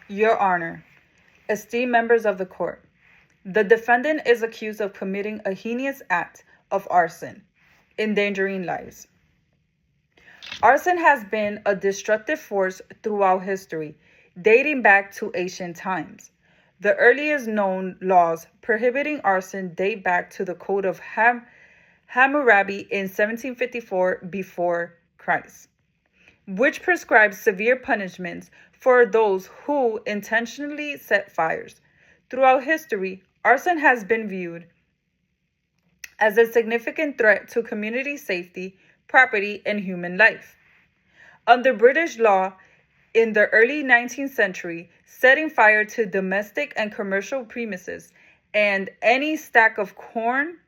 Your Honor, esteemed members of the court, the defendant is accused of committing a heinous act of arson, endangering lives. Arson has been a destructive force throughout history, dating back to ancient times. The earliest known laws prohibiting arson date back to the Code of Hammurabi in 1754 before Christ, which prescribes severe punishments for those who intentionally set fires. Throughout history, arson has been viewed as a significant threat to community safety, property, and human life. Under British law, in the early 19th century, setting fire to domestic and commercial premises and any stack of corn,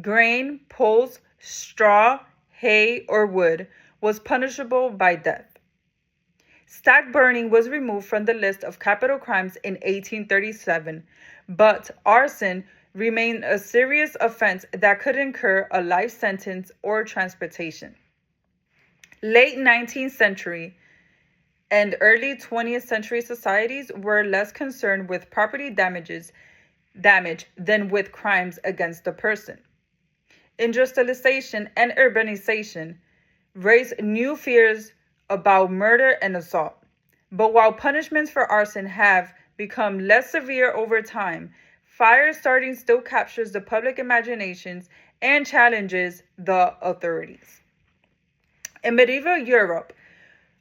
grain, poles, straw, hay, or wood was punishable by death. Stack burning was removed from the list of capital crimes in 1837, but arson remained a serious offense that could incur a life sentence or transportation. Late 19th century and early 20th century societies were less concerned with property damage than with crimes against the person. Industrialization and urbanization raised new fears about murder and assault. But while punishments for arson have become less severe over time, fire starting still captures the public imaginations and challenges the authorities. In medieval Europe,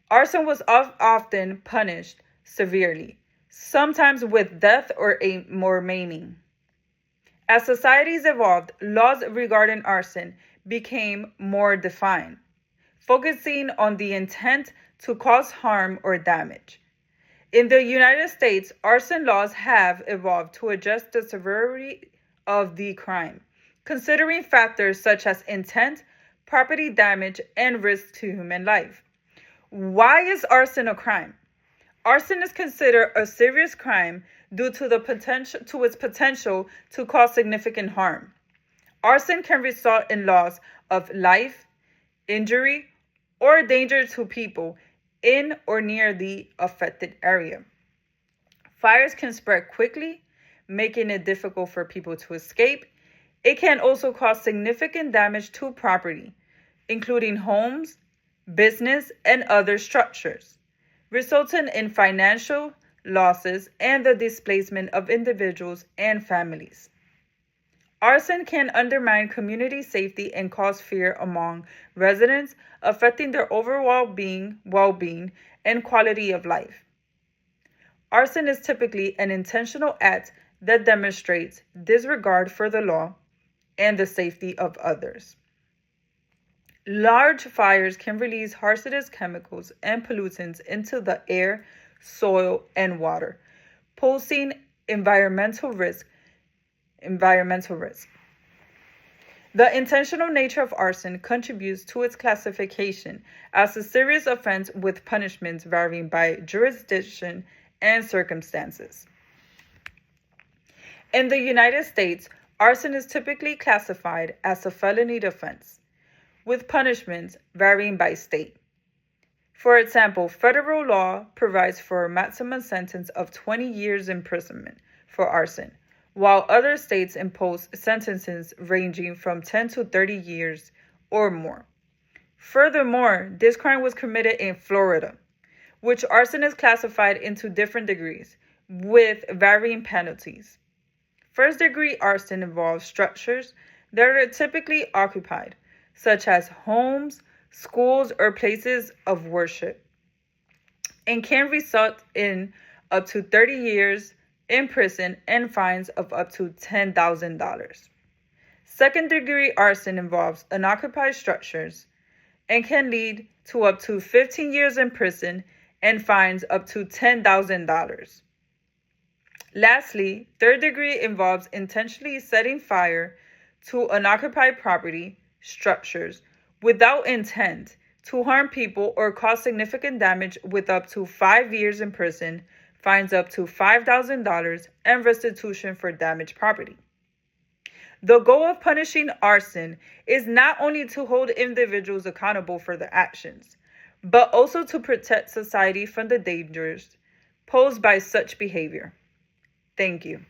arson was often punished severely, sometimes with death or maiming. As societies evolved, laws regarding arson became more defined, focusing on the intent to cause harm or damage. In the United States, arson laws have evolved to adjust the severity of the crime, considering factors such as intent, property damage, and risk to human life. Why is arson a crime? Arson is considered a serious crime due to its potential to cause significant harm. Arson can result in loss of life, injury, or danger to people in or near the affected area. Fires can spread quickly, making it difficult for people to escape. It can also cause significant damage to property, including homes, business, and other structures, resulting in financial losses and the displacement of individuals and families. Arson can undermine community safety and cause fear among residents, affecting their overall well-being, and quality of life. Arson is typically an intentional act that demonstrates disregard for the law and the safety of others. Large fires can release hazardous chemicals and pollutants into the air, soil, and water, posing environmental risk. The intentional nature of arson contributes to its classification as a serious offense with punishments varying by jurisdiction and circumstances. In the United States, arson is typically classified as a felony offense, with punishments varying by state. For example, federal law provides for a maximum sentence of 20 years imprisonment for arson, while other states impose sentences ranging from 10 to 30 years or more. Furthermore, this crime was committed in Florida, which arson is classified into different degrees, with varying penalties. First-degree arson involves structures that are typically occupied, such as homes, schools, or places of worship, and can result in up to 30 years in prison and fines of up to $10,000. Second-degree arson involves unoccupied structures and can lead to up to 15 years in prison and fines up to $10,000. Lastly, third degree involves intentionally setting fire to unoccupied property, structures, without intent to harm people or cause significant damage with up to 5 years in prison, fines up to $5,000, and restitution for damaged property. The goal of punishing arson is not only to hold individuals accountable for their actions, but also to protect society from the dangers posed by such behavior. Thank you.